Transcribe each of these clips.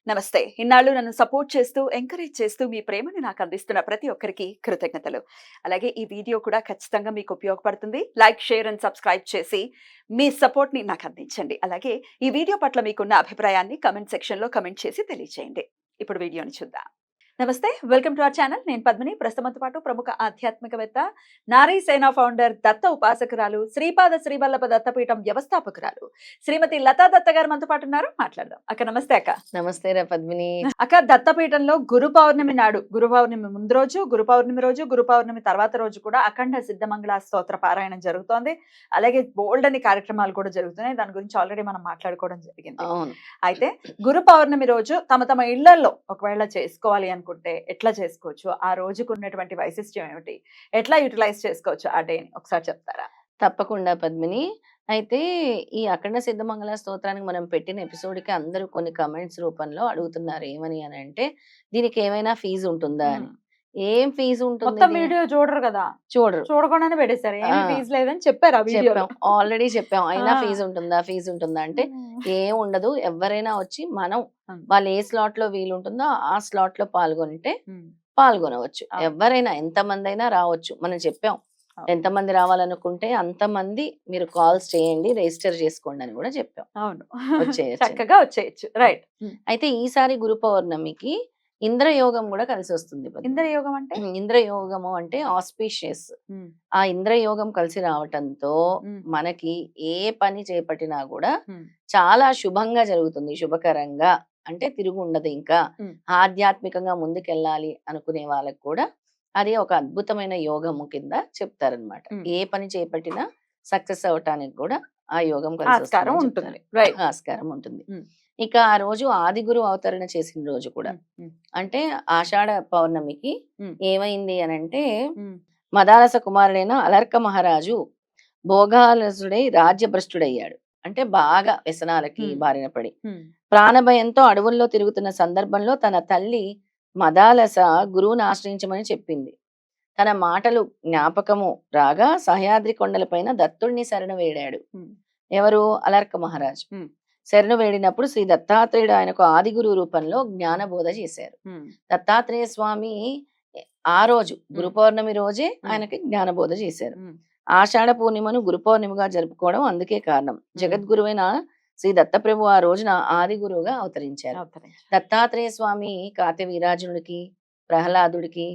నమస్తే. ఇన్నాళ్ళు నన్ను సపోర్ట్ చేస్తూ, ఎంకరేజ్ చేస్తూ మీ ప్రేమని నాకు అందిస్తున్న ప్రతి ఒక్కరికి కృతజ్ఞతలు. అలాగే ఈ వీడియో కూడా ఖచ్చితంగా మీకు ఉపయోగపడుతుంది. లైక్, షేర్ అండ్ సబ్స్క్రైబ్ చేసి మీ సపోర్ట్‌ని నాకు అందించండి. అలాగే ఈ వీడియో పట్ల మీకున్న అభిప్రాయాన్ని కామెంట్ సెక్షన్‌లో కామెంట్ చేసి తెలియజేయండి. ఇప్పుడు వీడియోని చూద్దాం. నమస్తే. Welcome to our channel. నేను పద్మిని. ప్రస్తుతంతో పాటు ప్రముఖ ఆధ్యాత్మికవేత్త, నారీ సేన ఫౌండర్, దత్త ఉపాసకురాలు, శ్రీపాద శ్రీవల్లభ దత్తపీఠం వ్యవస్థాపకురాలు శ్రీమతి లతా దత్త గారు మనతో పాటు ఉన్నారు. మాట్లాడదాం. అక్క నమస్తే అక్క. నమస్తే రా పద్మిని. అక్క, దత్తపీఠంలో గురు పౌర్ణమి నాడు, గురు పౌర్ణమి ముందు రోజు, గురు పౌర్ణమి రోజు, గురు పౌర్ణమి తర్వాత రోజు కూడా అఖండ సిద్ధమంగళ స్తోత్ర పారాయణం జరుగుతోంది. అలాగే బోల్డ్ అని కార్యక్రమాలు కూడా జరుగుతున్నాయి. దాని గురించి ఆల్రెడీ మనం మాట్లాడుకోవడం జరిగింది. అవును. అయితే గురు పౌర్ణమి రోజు తమ తమ ఇళ్లలో ఒకవేళ చేసుకోవాలి అనుకుంటే ఎట్లా చేసుకోవచ్చు? ఆ రోజుకు ఉన్నటువంటి వైశిష్ట్యం ఏమిటి? ఎట్లా యూటిలైజ్ చేసుకోవచ్చు ఆ డేని? ఒకసారి చెప్తారా? తప్పకుండా పద్మిని. అయితే ఈ అఖండ సిద్ధమంగళ స్తోత్రానికి మనం పెట్టిన ఎపిసోడ్‌కి అందరూ కొన్ని కామెంట్స్ రూపంలో అడుగుతున్నారు. ఏమని అనంటే, దీనికి ఏమైనా ఫీజు ఉంటుందా అని. ఏం ఫీజు ఉంటుంది? మొత్తం వీడియో చూడరు కదా, చూడరు. చూడకుండానే పెట్టేశారు. ఏమి ఫీజు లేదని చెప్పారు ఆ వీడియోలో. చెప్పాం. ఆల్రెడీ చెప్పాం. అయినా ఆ. ఫీజు ఉంటుందా? ఫీజు ఉంటుందా? అంటే ఏం ఉండదు. ఎవరైనా వచ్చి మనం ఉమ్. వాళ్ళు ఏ స్లాట్‌లో వీలుంటుందో ఆ స్లాట్‌లో పాల్గొంటే ఉమ్. పాల్గొనవచ్చు. ఆ. ఎవరైనా ఎంతమందైనా రావచ్చు. మనం చెప్పాం. ఆ. ఎంతమంది రావాలనుకుంటే అంతమంది మీరు కాల్స్ చేయండి, రిజిస్టర్ చేసుకోండి అని కూడా చెప్పాం. అవును. వచ్చేయచ్చు. చక్కగా వచ్చేయచ్చు. రైట్. అయితే ఈసారి గురు పౌర్ణమికి ఇంద్రయోగం కూడా కలిసి వస్తుంది పద్మిని. ఇంద్రయోగం అంటే? ఇంద్రయోగము అంటే ఆస్పీషియస్. ఉమ్. ఆ ఇంద్రయోగం కలిసి రావటంతో ఉమ్. మనకి ఏ పని చేపట్టినా కూడా ఉమ్. చాలా శుభంగా జరుగుతుంది. శుభకరంగా అంటే తిరుగు ఉండదు. ఇంకా ఉమ్. ఆధ్యాత్మికంగా ముందుకెళ్ళాలి అనుకునే వాళ్ళకి కూడా అది ఒక అద్భుతమైన యోగము కింద చెప్తారనమాట. ఉమ్. ఏ పని చేపట్టినా సక్సెస్ అవటానికి కూడా ఆ యోగం కలిసి ఆస్కారం వస్తుందని ఉంటుంది. చెప్తారు. రైట్. ఆస్కారం ఉంటుంది. ఉమ్. ఇక ఆ రోజు ఆదిగురు అవతరణ చేసిన రోజు కూడా ఉమ్. ఉమ్. అంటే ఆషాఢ పౌర్ణమికి ఉమ్. ఏమైంది అనంటే, ఉమ్. మదాలస కుమారుడైన అలర్క మహారాజు భోగాలసుడై రాజ్యభ్రష్టుడయ్యాడు. అంటే బాగా వ్యసనాలకి బారిన పడి ఉమ్. ప్రాణభయంతో అడవుల్లో తిరుగుతున్న సందర్భంలో తన తల్లి మదాలస గురువుని ఆశ్రయించమని చెప్పింది. తన మాటలు జ్ఞాపకము రాగా సహ్యాద్రి కొండలపైన దత్తుడిని శరణు వేడాడు. ఉమ్. ఎవరు? అలర్క మహారాజు. ఉమ్. శరణు వేడినప్పుడు శ్రీ దత్తాత్రేయుడు ఆయనకు ఆదిగురు రూపంలో జ్ఞానబోధ చేశారు. ఉమ్. దత్తాత్రేయ స్వామి ఆ రోజు గురు పౌర్ణమి రోజే ఆయనకి జ్ఞానబోధ చేశారు. ఉమ్. ఆషాఢ పూర్ణిమను గురు పౌర్ణిమగా జరుపుకోవడం అందుకే కారణం. జగద్గురువైన శ్రీ దత్తప్రభు ఆ రోజున ఆది గురువుగా అవతరించారు. అవతరించారు. దత్తాత్రేయ స్వామి కార్తవీరాజునికి, ప్రహ్లాదుడికి,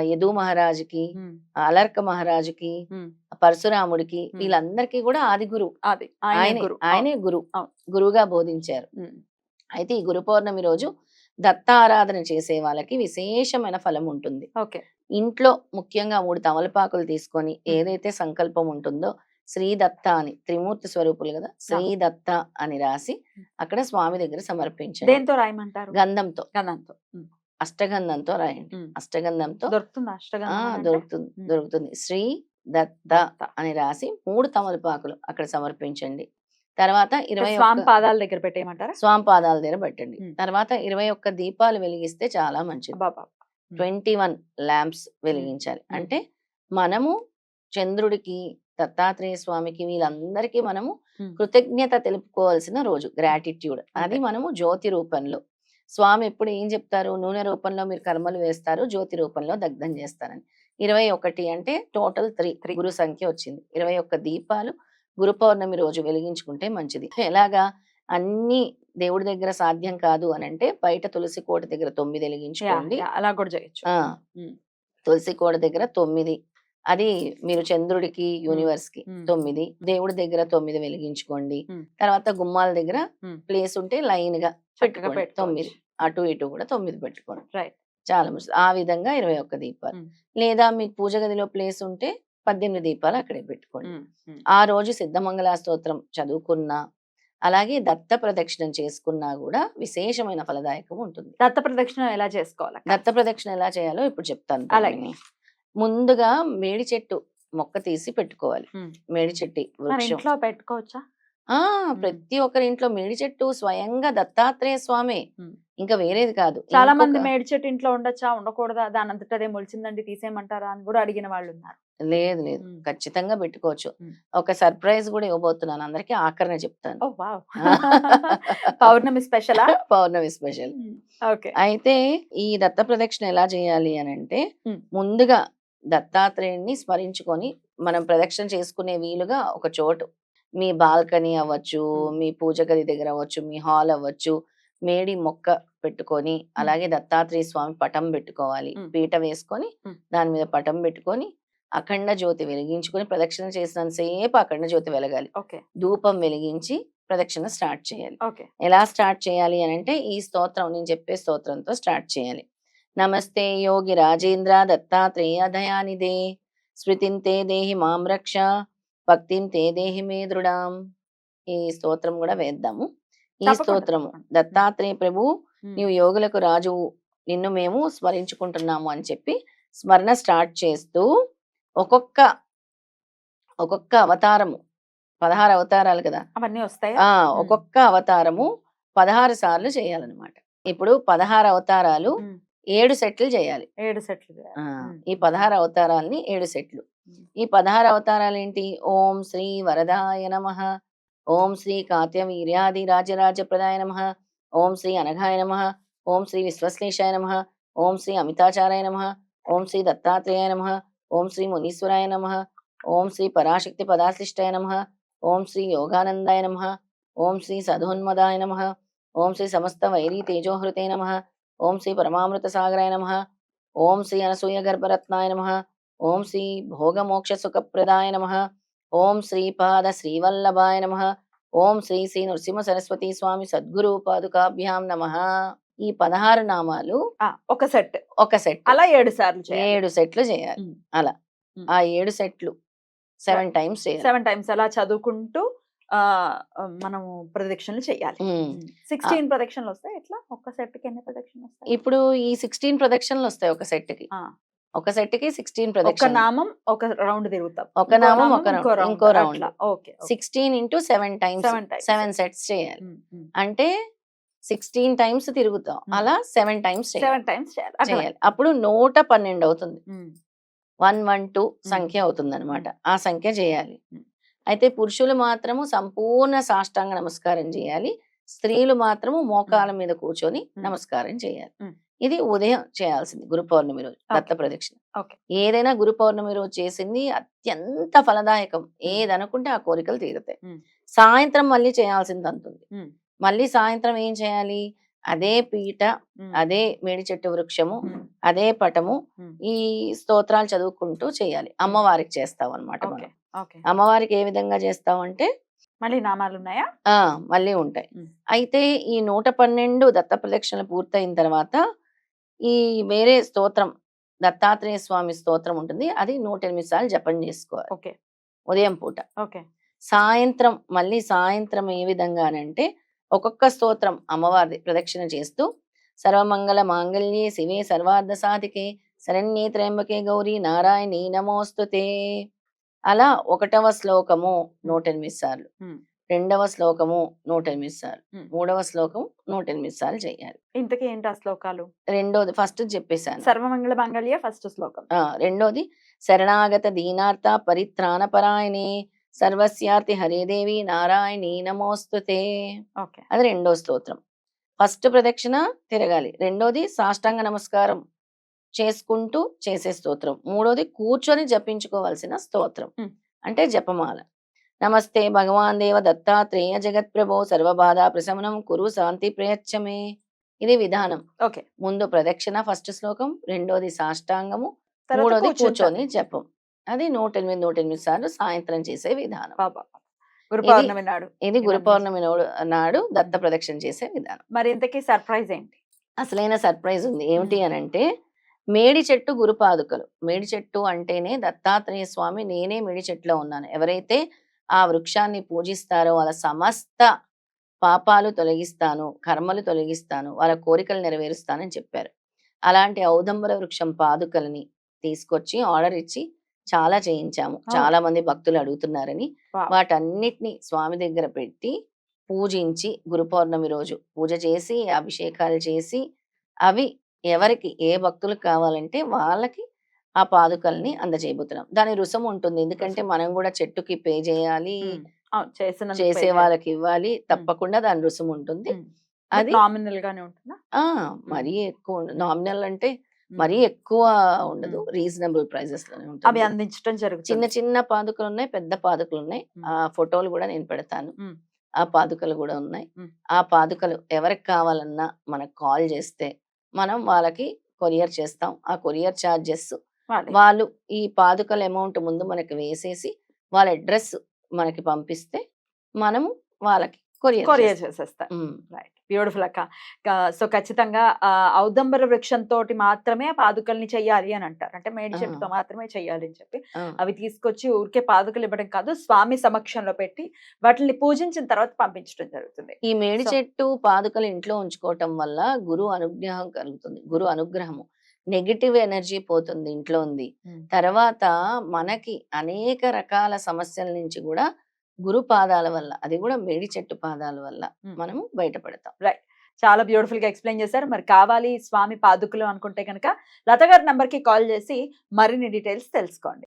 యదు మహారాజుకి, ఉమ్. అలర్క మహారాజుకి, ఉమ్. పరశురాముడికి వీళ్ళందరికీ కూడా ఆది గురువు. అది ఆయనే గురు. ఆయనే గురువు. అవును. గురువుగా బోధించారు. ఉమ్. అయితే ఈ గురు పౌర్ణమి రోజు దత్త ఆరాధన చేసే వాళ్ళకి విశేషమైన ఫలం ఉంటుంది. ఓకే. ఇంట్లో ముఖ్యంగా 3 తమలపాకులు తీసుకొని ఏదైతే సంకల్పం ఉంటుందో శ్రీ దత్త అని, త్రిమూర్తి స్వరూపులు కదా, శ్రీ దత్త అని రాసి అక్కడ స్వామి దగ్గర సమర్పించండి. దేంతో రాయమంటారు? గంధంతో, గంధంతో. అష్టగంధంతో రాయండి. అష్టగంధంతో దొరుకుతుందా అష్టగంధం అంటే? దొరుకుతుంది. శ్రీ దత్త అని రాసి 3 తమలపాకులు అక్కడ సమర్పించండి. తర్వాత 21 స్వామి పాదాల దగ్గర పెట్టేయమంటారా? స్వామి పాదాల దగ్గర పెట్టండి. తర్వాత 21 దీపాలు వెలిగిస్తే చాలా మంచిది. బాబా. 21 ల్యాంప్స్ వెలిగించాలి. అంటే మనము చంద్రుడికి, దత్తాత్రేయ స్వామికి వీళ్ళందరికీ మనము కృతజ్ఞత తెలుపుకోవాల్సిన రోజు. గ్రాటిట్యూడ్. అది మనము జ్యోతి రూపంలో. స్వామి ఎప్పుడు ఏం చెప్తారు? నూనె రూపంలో మీరు కర్మలు వేస్తారు, జ్యోతి రూపంలో దగ్ధం చేస్తారని. 21 అంటే టోటల్ 3 గురు సంఖ్య వచ్చింది. 21 దీపాలు గురు పౌర్ణమి రోజు వెలిగించుకుంటే మంచిది. ఎలాగా? అన్ని దేవుడి దగ్గర సాధ్యం కాదు అనంటే బయట తులసి కోట దగ్గర 9 వెలిగించుకోండి. అలా కూడా చేయొచ్చు. తులసి కోట దగ్గర 9, అది మీరు చంద్రుడికి, యూనివర్స్ కి 9, దేవుడి దగ్గర 9 వెలిగించుకోండి. తర్వాత గుమ్మాల దగ్గర ప్లేస్ ఉంటే లైన్ గా పెట్టుకోండి 9, అటు ఇటు కూడా 9 పెట్టుకోండి. చాలా మంచిది. ఆ విధంగా 21 దీపాలు. లేదా మీకు పూజ గదిలో ప్లేస్ ఉంటే 18 దీపాలు అక్కడే పెట్టుకోండి. ఆ రోజు సిద్ధమంగళ స్తోత్రం చదువుకున్నా, అలాగే దత్త ప్రదక్షిణం చేసుకున్నా కూడా విశేషమైన ఫలదాయకం ఉంటుంది. దత్త ప్రదక్షిణం ఎలా చేసుకోవాలి? దత్త ప్రదక్షిణ ఎలా చేయాలో ఇప్పుడు చెప్తాను. అలాగే ముందుగా మేడి చెట్టు మొక్క తీసి పెట్టుకోవాలి. మేడి చెట్టు వృక్షం ఇంట్లో పెట్టుకోవచ్చా? ప్రతి ఒక్కరి ఇంట్లో మేడి చెట్టు స్వయంగా దత్తాత్రేయ స్వామి, ఇంకా వేరేది కాదు. చాలా మంది మేడి చెట్టు ఇంట్లో ఉండొచ్చా, ఉండకూడదా, దాని అంతటా అదే మొలిచిందండి తీసేయమంటారా అని కూడా అడిగిన వాళ్ళు ఉన్నారు. లేదు లేదు, ఉమ్, ఖచ్చితంగా పెట్టుకోవచ్చు. ఉమ్. ఒక సర్ప్రైజ్ కూడా ఇవ్వబోతున్నాను అందరికి, ఆఖరణ చెప్తాను. ఓ వావ్. పౌర్ణమి స్పెషలా? పౌర్ణమి స్పెషల్. ఓకే. అయితే ఈ దత్త ప్రదక్షిణ ఎలా చేయాలి అని అంటే, ఉమ్, ముందుగా దత్తాత్రేయుడిని స్మరించుకొని మనం ప్రదక్షిణ చేసుకునే వీలుగా ఒక చోటు, మీ బాల్కనీ అవ్వచ్చు, ఉమ్, మీ పూజ గది దగ్గర అవ్వచ్చు, మీ హాల్ అవ్వచ్చు, మేడి మొక్క పెట్టుకొని, అలాగే దత్తాత్రేయ స్వామి పటం పెట్టుకోవాలి, ఉమ్, పీట వేసుకొని ఉమ్. దాని మీద పటం పెట్టుకొని అఖండ జ్యోతి వెలిగించుకొని ప్రదక్షిణ చేసినంతసేపు అఖండ జ్యోతి వెలగాలి. ఓకే. ధూపం వెలిగించి ప్రదక్షిణ స్టార్ట్ చేయాలి. ఓకే. ఎలా స్టార్ట్ చేయాలి అని అంటే, ఈ స్తోత్రం నేను చెప్పే స్తోత్రంతో స్టార్ట్ చేయాలి. నమస్తే యోగి రాజేంద్ర దత్తాత్రేయ దయానిదే, స్మృతిం తే దేహి మాం రక్ష, భక్తిం తే దేహి మే దృఢాం. ఈ స్తోత్రం కూడా వేద్దాము. ఈ తప్పకుండా, స్తోత్రము తప్పకుండా. దత్తాత్రేయ ప్రభు, ఉమ్, నీవు యోగులకు రాజువు, నిన్ను మేము స్మరించుకుంటున్నాము అని చెప్పి స్మరణ స్టార్ట్ చేస్తూ ఒక్కొక్క ఒక్కొక్క అవతారము, 16 అవతారాలు కదా. అవన్నీ వస్తాయా? ఒక్కొక్క అవతారము 16 సార్లు చేయాలన్నమాట. ఇప్పుడు 16 అవతారాలు 7 సెట్లు చేయాలి. 7 సెట్లు చేయాలి. ఈ 16 అవతారాలని 7 సెట్లు. ఉమ్, ఈ 16 అవతారాలు ఏంటి? ఓం శ్రీ వరదాయ నమః, ఓం శ్రీ కాత్య వీర్యాది రాజరాజ ప్రదాయ నమః, ఓం శ్రీ అనఘాయ నమః, ఓం శ్రీ విశ్వశ్లేషాయ నమః, ఓం శ్రీ అమితాచారాయ నమః, ఓం శ్రీ దత్తాత్రేయాయ నమః, ఓం శ్రీ మునీశ్వరాయ నమః, ఓం శ్రీ పరాశక్తి పదాశ్లిష్టాయ నమః, ఓం శ్రీ యోగానందాయ నమః, ఓం శ్రీ సదోన్మదాయ నమః, ఓం శ్రీ సమస్త వైరీ తేజోహృతే నమః, ఓం శ్రీ పరమామృత సాగరాయ నమః, ఓం శ్రీ అనసూయ గర్భరత్నాయ నమః, ఓం శ్రీ భోగమోక్ష సుఖప్రదాయ నమః, ఓం శ్రీపాద శ్రీవల్లభాయ నమః, ఓం శ్రీ శ్రీ నృసింహ సరస్వతి స్వామి సద్గురు పాదుకాభ్యాం నమః. ఈ 16 నామాలు ఒక సెట్, ఒక సెట్, అలా 7 సార్లు చేయాలి. 7 సెట్లు చేయాలి. ఉమ్, అలా ఉమ్. ఆ 7 సెట్లు 7 టైమ్స్ చేయాలి. 7 టైమ్స్ అలా చదువుకుంటూ మనము ప్రదక్షిణలు చేయాలి. ఉమ్. 16 ప్రదక్షిణలు వస్తాయి. ఎట్లా ఒక్క సెట్ కి ఎన్ని ప్రదక్షిణలు వస్తాయి? ఇప్పుడు ఈ 16 ప్రదక్షిణలు వస్తాయి ఒక సెట్ కి. ఆ, ఒక సెట్ కి 16 ఒక ప్రదక్షిణలు. నామం ఒక రౌండ్ తిరుగుతాం, ఒక నామం ఒక ఇంకో రౌండ్, ఇంకో రౌండ్. అట్లా. Okay. 16 into 7 times, 7 times. 7 sets చేయాలి. ఉమ్, ఉమ్. అంటే 16 టైమ్స్ తిరుగుతాం, అలా 7 టైమ్స్ 7 టైమ్స్ చేయాలి. చేయాలి. అప్పుడు 112 అవుతుంది. ఉమ్, 112 సంఖ్య అవుతుంది అనమాట. ఆ సంఖ్య చేయాలి. ఉమ్. అయితే పురుషులు మాత్రము సంపూర్ణ సాష్టాంగ నమస్కారం చేయాలి, స్త్రీలు మాత్రము మోకాల మీద కూర్చొని నమస్కారం చేయాలి. ఉమ్. ఇది ఉదయం చేయాల్సింది గురు పౌర్ణమి రోజు దత్త ప్రదక్షిణ. ఓకే. ఏదైనా గురు పౌర్ణమి రోజు చేసింది అత్యంత ఫలదాయకం. ఏదనుకుంటే ఆ కోరికలు తీరుతాయి. ఉమ్. సాయంత్రం మళ్ళీ చేయాల్సింది అంతుంది. ఉమ్. మళ్ళీ సాయంత్రం ఏం చేయాలి? అదే పీట, ఉమ్. అదే మేడి చెట్టు వృక్షము, ఉమ్. అదే పటము, ఉమ్. ఈ స్తోత్రాలు చదువుకుంటూ చేయాలి. అమ్మవారికి చేస్తాం అనమాట ఓకే. మనం. ఓకే. అమ్మవారికి ఏ విధంగా చేస్తామంటే మళ్ళీ నామాలు ఉన్నాయా? మళ్ళీ ఉంటాయి. ఉమ్. అయితే ఈ 112 దత్త ప్రదక్షిణలు పూర్తయిన తర్వాత ఈ వేరే స్తోత్రం, దత్తాత్రేయ స్వామి స్తోత్రం ఉంటుంది, అది 108 సార్లు జపం చేసుకోవాలి ఓకే. ఉదయం పూట. ఓకే. సాయంత్రం మళ్ళీ సాయంత్రం ఏ విధంగా అంటే, ఒక్కొక్క స్తోత్రం అమ్మవారి ప్రదక్షిణ చేస్తూ, సర్వమంగళ మాంగళ్యే శివే సర్వార్థ సాధికే శరణ్యే త్రయంబకే గౌరీ నారాయణీ నమోస్తుతే. అలా 1వ శ్లోకము 108 సార్లు, ఉమ్. 2వ శ్లోకము 108 సార్లు, ఉమ్. 3వ శ్లోకం 108 సార్లు చేయాలి. ఇంతకీ ఏంటి ఆ శ్లోకాలు? రెండోది ఫస్ట్ చెప్పేశాను. సర్వమంగళ మంగళ్య ఫస్ట్ శ్లోకం. రెండోది శరణాగత దీనార్త పరిత్రాణ పరాయణే సర్వస్యార్తి హరే దేవి నారాయణీ నమోస్తుతే. ఓకే. అది రెండో స్తోత్రం. ఫస్ట్ ప్రదక్షిణ తిరగాలి, రెండోది సాష్టాంగ నమస్కారం చేసుకుంటూ చేసే స్తోత్రం, మూడోది కూర్చొని జపించుకోవాల్సిన స్తోత్రం, ఉమ్. అంటే జపమాల. నమస్తే భగవాన్ దేవ దత్తాత్రేయ జగత్ ప్రభో సర్వబాధ ప్రశమనం కురు శాంతి ప్రయచ్చమే. ఇది విధానం. ఓకే. ముందు ప్రదక్షిణ ఫస్ట్ శ్లోకం, రెండోది సాష్టాంగము, తర్వాత మూడోది కూర్చొని జపం. అది 108 సార్లు సాయంత్రం చేసే విధానం. గురు పౌర్ణమి నాడు. ఇది గురు పౌర్ణమి నాడు దత్త ప్రదక్షిణ చేసే విధానం. మరి ఇంతకీ సర్ప్రైజ్ ఏంటి? అసలైన సర్ప్రైజ్ ఉంది. ఏమిటి అని అంటే, మేడి చెట్టు గురుపాదుకలు. మేడి చెట్టు అంటేనే దత్తాత్రేయ స్వామి నేనే మేడి చెట్టులో ఉన్నాను. ఎవరైతే ఆ వృక్షాన్ని పూజిస్తారో వాళ్ళ సమస్త పాపాలు తొలగిస్తాను, కర్మలు తొలగిస్తాను, వాళ్ళ కోరికలు నెరవేరుస్తానని చెప్పారు. అలాంటి ఔదంబర వృక్షం పాదుకలని తీసుకొచ్చి ఆర్డర్ ఇచ్చి చాలా చేయించాము. చాలా మంది భక్తులు అడుగుతున్నారని వాటన్నిటిని స్వామి దగ్గర పెట్టి పూజించి గురు పౌర్ణమి రోజు పూజ చేసి అభిషేకాలు చేసి అవి ఎవరికి ఏ భక్తులకు కావాలంటే వాళ్ళకి ఆ పాదుకల్ని అందజేయబోతున్నాం. దాని రుసుము ఉంటుంది. ఎందుకంటే మనం కూడా చెట్టుకి పే చేయాలి, అవును, చేసినందుకు చేసే pay చేయాలి. వాళ్ళకి ఇవ్వాలి. తప్పకుండా దాని రుసుము ఉంటుంది. అది నామినల్ గానే ఉంటుందా? ఆ! మరీ ఎక్కువ నామినల్ అంటే మరీ ఎక్కువ ఉండదు. రీజనబుల్ ప్రైజెస్ లోనే అవి ఉంటుంది. అందించడం చిన్న జరుగుతుంది. చిన్న పాదుకలున్నాయి, పెద్ద పాదుకలున్నాయి. ఆ ఫోటోలు గూడా నేను పెడతాను. ఉమ్, ఆ పాదుకలు గూడా ఉన్నాయి. ఉమ్. ఆ పాదుకలు ఎవరికి కావాలన్నా మనకు కాల్ చేస్తే మనం వాళ్ళకి కొరియర్ చేస్తాం. ఆ కొరియర్ చార్జెస్ వాళ్ళే. వాళ్ళు ఈ పాదుకల అమౌంట్ ముందు మనకి వేసేసి వాళ్ళ అడ్రస్ మనకి పంపిస్తే మనము వాళ్ళకి కొరియర్ కొరియర్ చేస్తాం. చేసేస్తారు. హ్మ్. రైట్, బ్యూటిఫుల్ అక్క. సో ఖచ్చితంగా ఔదంబర వృక్షంతో మాత్రమే పాదుకల్ని చెయ్యాలి అని అంటారు. అంటే మేడి ఆ! చెట్టుతో మాత్రమే చెయ్యాలి అని చెప్పి ఆ! అవి తీసుకొచ్చి ఊరికే పాదుకలు ఇవ్వడం కాదు, స్వామి సమక్షంలో పెట్టి వాటిని పూజించిన తర్వాత పంపించడం జరుగుతుంది. ఈ మేడి సో చెట్టు పాదుకలు ఇంట్లో ఉంచుకోవటం వల్ల గురువు అనుగ్రహం కలుగుతుంది. గురువు అనుగ్రహము. నెగెటివ్ ఎనర్జీ పోతుంది ఇంట్లో ఉంది. తర్వాత మనకి అనేక రకాల సమస్యల నుంచి కూడా గురు పాదాల వల్ల, అది కూడా మేడి చెట్టు పాదాల వల్ల మనము బయటపడతాం. రైట్, చాలా బ్యూటిఫుల్ గా ఎక్స్ప్లెయిన్ చేశారు. మరి కావాలి స్వామి పాదుకలు అనుకుంటే కనుక లత గారి నంబర్ కి కాల్ చేసి మరిన్ని డీటెయిల్స్ తెలుసుకోండి.